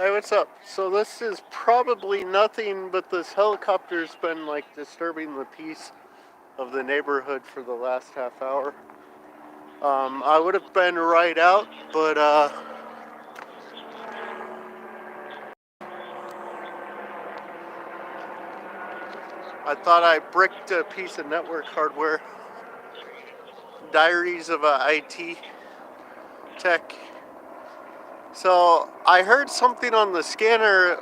Hey, what's up? So this is probably nothing, but this helicopter's been like disturbing the peace of the neighborhood for the last half hour. I would have been right out, but I thought I bricked a piece of network hardware. Diaries of a IT tech. So I heard something on the scanner.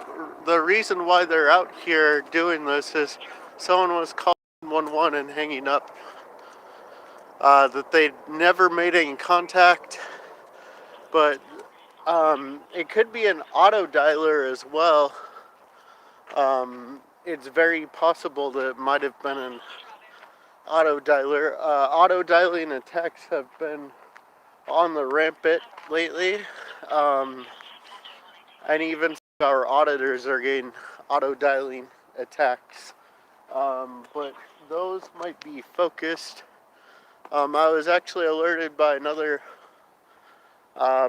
The reason why they're out here doing this is someone was calling 911 and hanging up. That they'd never made any contact, but it could be an auto dialer as well. It's very possible that it might have been an auto dialer. Auto dialing attacks have been on the rampant lately, um, and even our auditors are getting auto dialing attacks. But those might be focused. I was actually alerted by another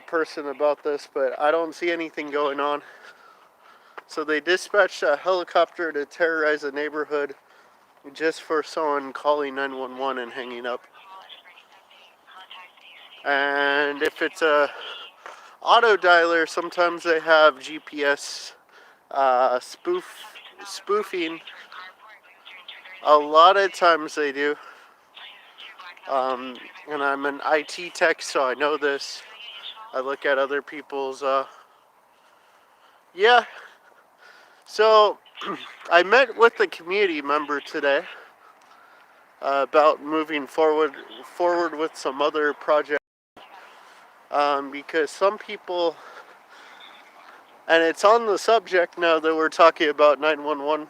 person about this, but I don't see anything going on. So they dispatched a helicopter to terrorize a neighborhood just for someone calling 911 and hanging up. And if it's a auto dialer, sometimes they have GPS spoofing. A lot of times they do. And I'm an IT tech, so I know this. I look at other people's. Yeah. So I met with a community member today about moving forward with some other projects, because some people, and it's on the subject now that we're talking about 911.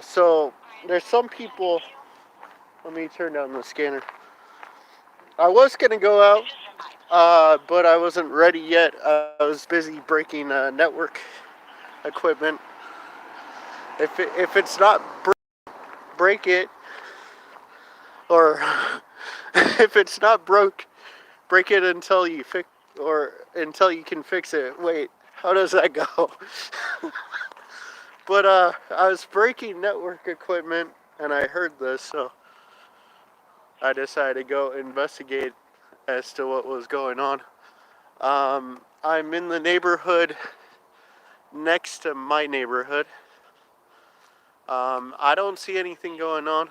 So there's some people. Let me turn down the scanner. I was gonna go out, but I wasn't ready yet. I was busy breaking network equipment. If it's not break it, or if it's not broke, break it until you fix, or until you can fix it. Wait, how does that go? But I was breaking network equipment and I heard this, so I decided to go investigate as to what was going on. I'm in the neighborhood next to my neighborhood. I don't see anything going on.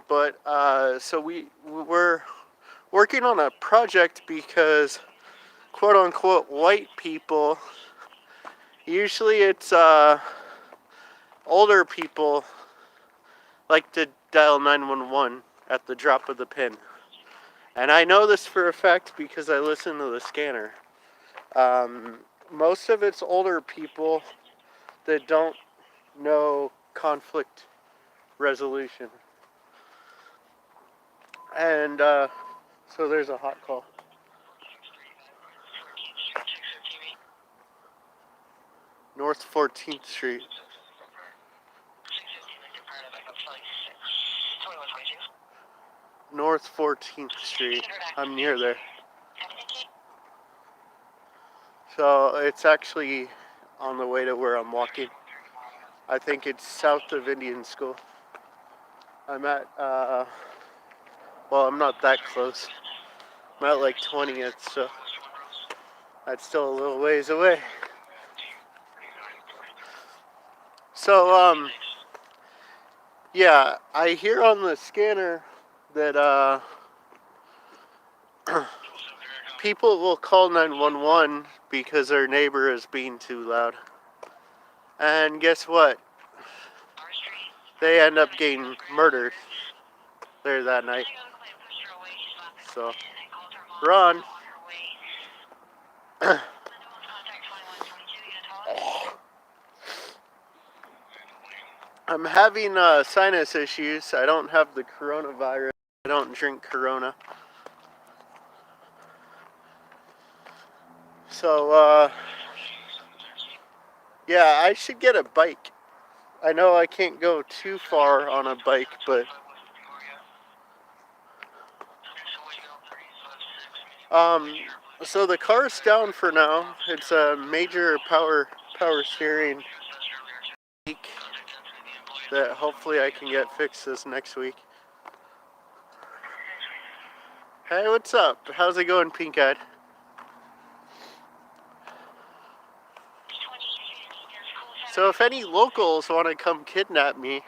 But so we're working on a project because quote unquote white people, usually it's older people, like to dial 911 at the drop of the pin. And I know this for a fact because I listen to the scanner. Most of it's older people that don't know conflict resolution. And so there's a hot call. North 14th Street. North 14th Street. I'm near there. So it's actually on the way to where I'm walking. I think it's south of Indian School. I'm at, well, I'm not that close. I'm at like 20th, so that's still a little ways away. So, yeah, I hear on the scanner that, people will call 911 because their neighbor is being too loud. And guess what? They end up getting murdered there that night. So, run. I'm having sinus issues. I don't have the coronavirus. I don't drink Corona. So, yeah, I should get a bike. I know I can't go too far on a bike, but um, So the car's down for now. It's a major power steering leak that hopefully I can get fixed this next week. Hey, what's up? How's it going, Pink Eyed? So if any locals want to come kidnap me,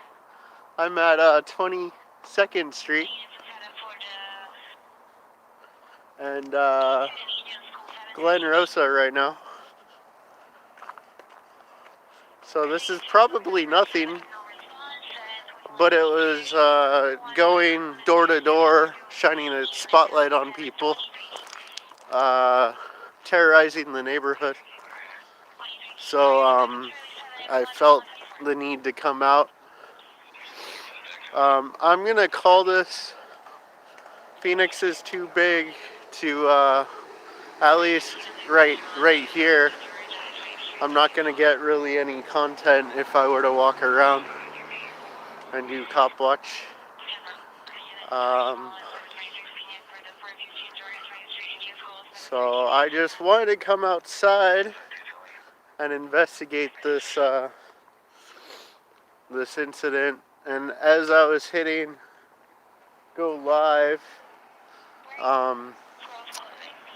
I'm at 22nd Street and Glen Rosa right now. So this is probably nothing, but it was going door to door, shining a spotlight on people, terrorizing the neighborhood. So I felt the need to come out. I'm gonna call this Phoenix is too big to at least right here. I'm not gonna get really any content if I were to walk around and do cop watch. So I just wanted to come outside and investigate this this incident. And as I was hitting go live,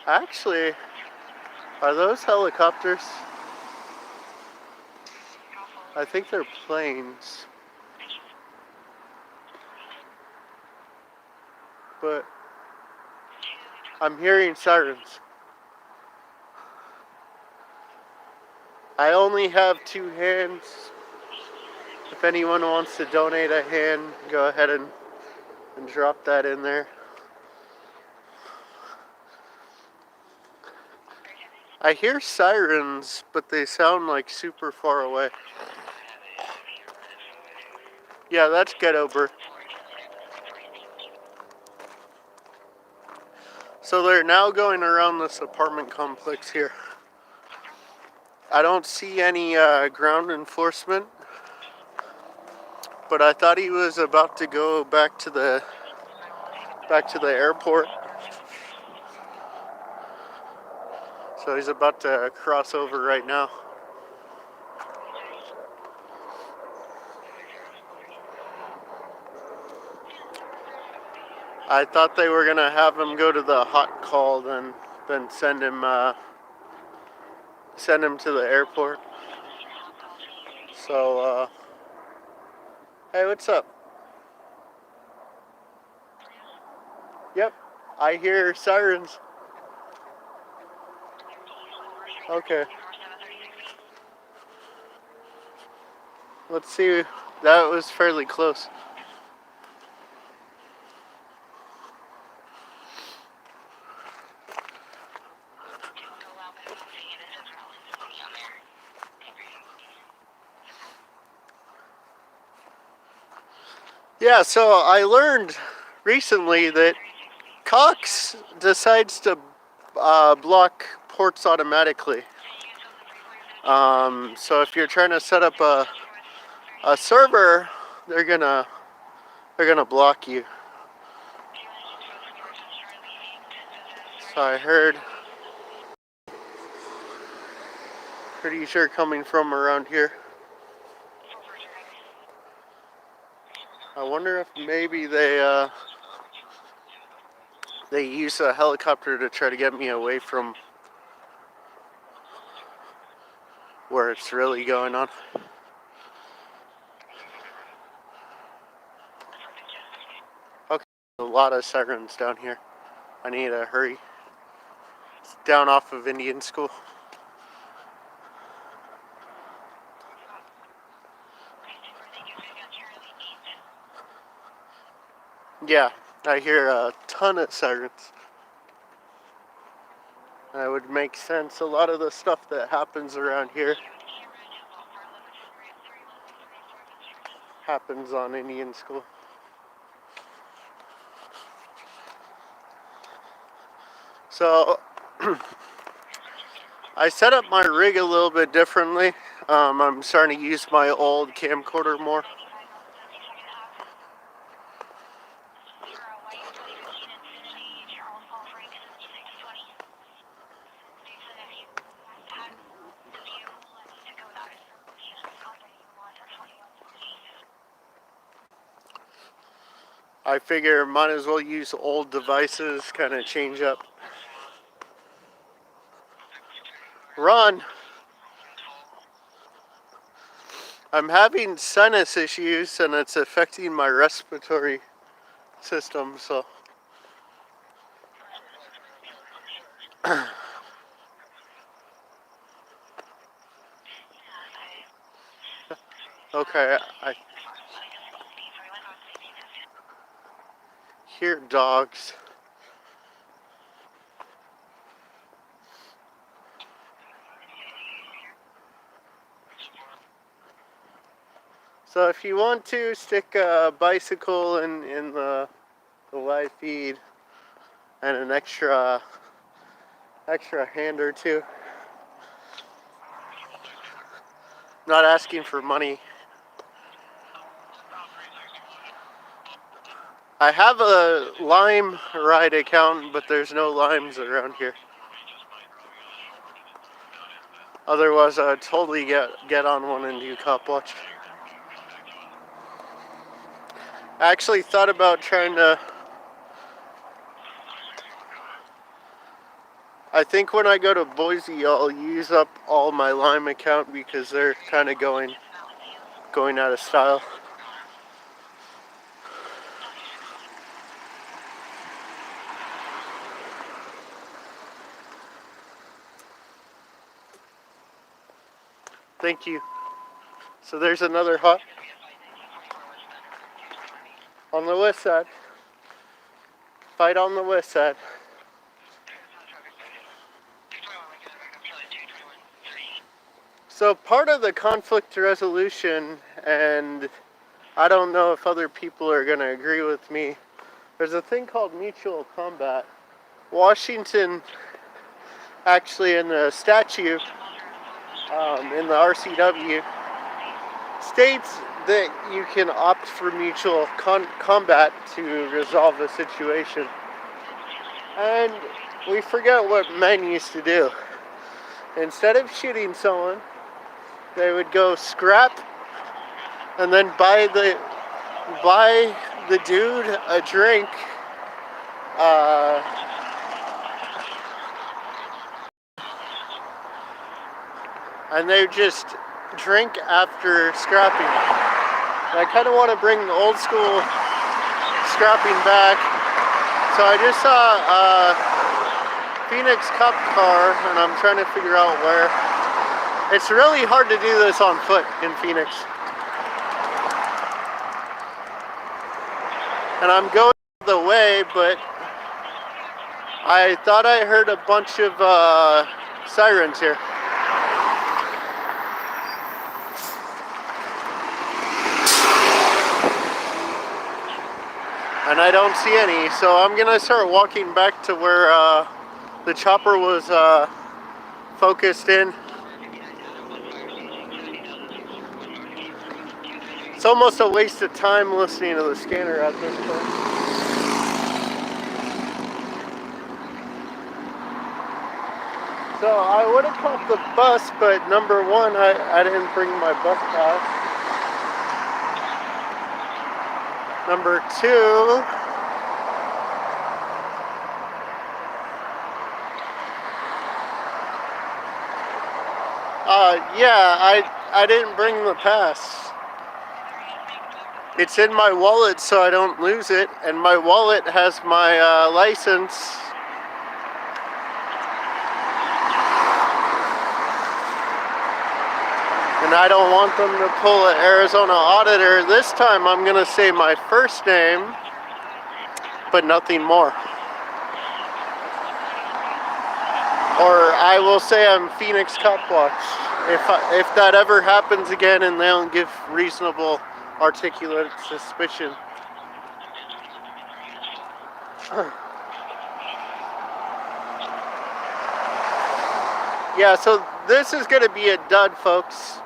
actually, are those helicopters? I think they're planes. But I'm hearing sirens. I only have 2 hands. If anyone wants to donate a hand, go ahead and drop that in there. I hear sirens, but they sound like super far away. Yeah, that's Ghetto Bird. So they're now going around this apartment complex here. I don't see any ground enforcement, but I thought he was about to go back to the airport. So he's about to cross over right now. I thought they were gonna have him go to the hot call, then send him to the airport. So hey, what's up? Yep, I hear sirens. Okay. Let's see. That was fairly close. Yeah, so I learned recently that Cox decides to block ports automatically. So if you're trying to set up a server, they're gonna block you. So I heard. Pretty sure coming from around here. I wonder if maybe they use a helicopter to try to get me away from where it's really going on. Okay, a lot of sirens down here. I need to hurry. It's down off of Indian School. Yeah, I hear a ton of sirens. That would make sense. A lot of the stuff that happens around here happens on Indian School. So I set up my rig a little bit differently. I'm starting to use my old camcorder more. I figure might as well use old devices, kind of change up. Run! I'm having sinus issues and it's affecting my respiratory system, so. Okay, I hear dogs. So if you want to stick a bicycle in the live feed and an extra hand or two, not asking for money. I have a Lime Ride account, but there's no limes around here. Otherwise, I'd totally get on one and do Cop Watch. I actually thought about trying to. I think when I go to Boise, I'll use up all my Lime account because they're kind of going out of style. Thank you. So there's another hut on the west side. Fight on the west side. So part of the conflict resolution, and I don't know if other people are going to agree with me, there's a thing called mutual combat. Washington, actually in the statute, in the RCW, states that you can opt for mutual combat to resolve a situation. And we forget what men used to do. Instead of shooting someone, they would go scrap and then buy the dude a drink. And they just drink after scrapping. And I kind of want to bring the old school scrapping back. So I just saw a Phoenix Cup car, and I'm trying to figure out where. It's really hard to do this on foot in Phoenix. And I'm going the way, but I thought I heard a bunch of sirens here. And I don't see any, so I'm gonna start walking back to where the chopper was focused in. It's almost a waste of time listening to the scanner at this point. So I would have caught the bus, but number one, I didn't bring my bus pass. Number two, I didn't bring the pass. It's in my wallet so I don't lose it, and my wallet has my license. And I don't want them to pull an Arizona auditor. This time I'm gonna say my first name, but nothing more. Or I will say I'm Phoenix Cop Watch. If that ever happens again and they don't give reasonable articulate suspicion. Yeah, so this is going to be a dud, folks.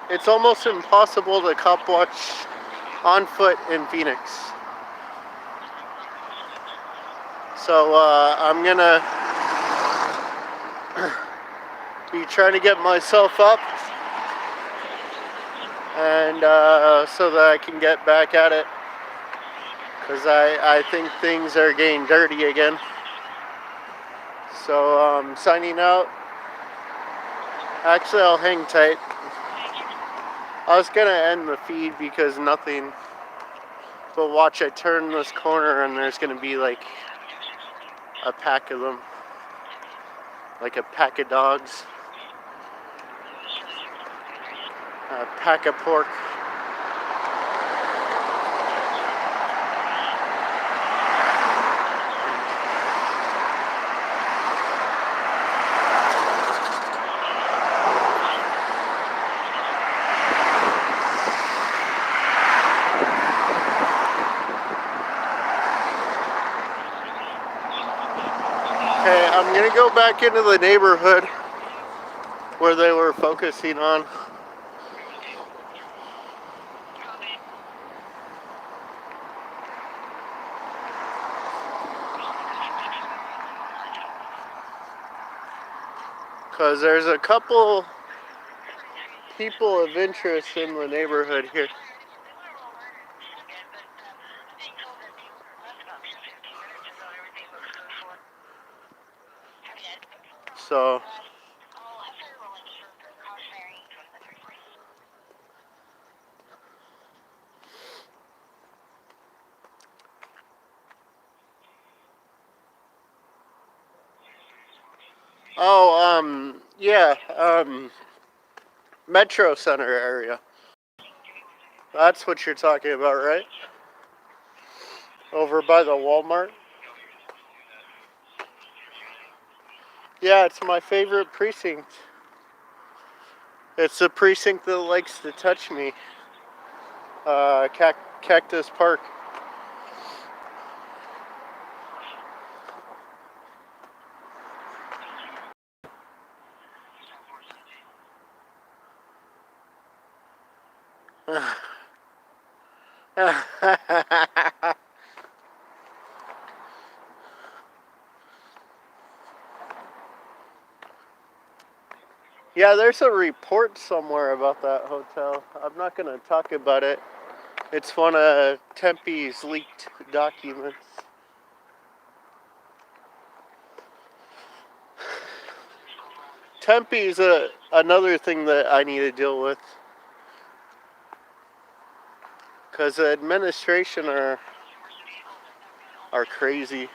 It's almost impossible to cop watch on foot in Phoenix. So I'm going to be trying to get myself up and so that I can get back at it. because I think things are getting dirty again. So signing out. Actually, I'll hang tight. I was gonna end the feed because nothing. But watch, I turn this corner and there's gonna be like a pack of them, like a pack of dogs, a pack of pork. Okay, I'm gonna go back into the neighborhood where they were focusing on. Because there's a couple people of interest in the neighborhood here. So, yeah, Metro Center area. That's what you're talking about, right? Over by the Walmart. Yeah, it's my favorite precinct. It's the precinct that likes to touch me. Cactus Park. Yeah, there's a report somewhere about that hotel. I'm not going to talk about it. It's one of Tempe's leaked documents. Tempe's another thing that I need to deal with. Because the administration are crazy.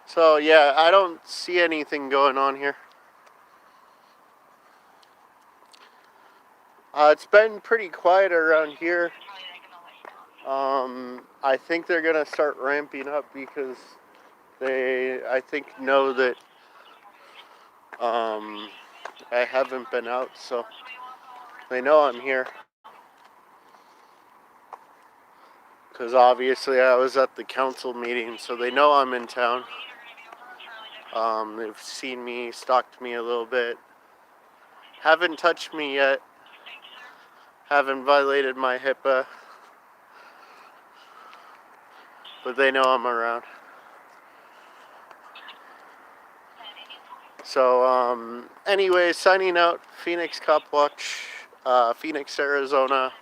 So yeah, I don't see anything going on here. It's been pretty quiet around here. I think they're gonna start ramping up because they, I think, know that I haven't been out, so they know I'm here. Because obviously I was at the council meeting, so they know I'm in town. They've seen me, stalked me a little bit. Haven't touched me yet. Haven't violated my HIPAA. But they know I'm around. So, anyway, signing out. Phoenix Cop Watch, Phoenix, Arizona.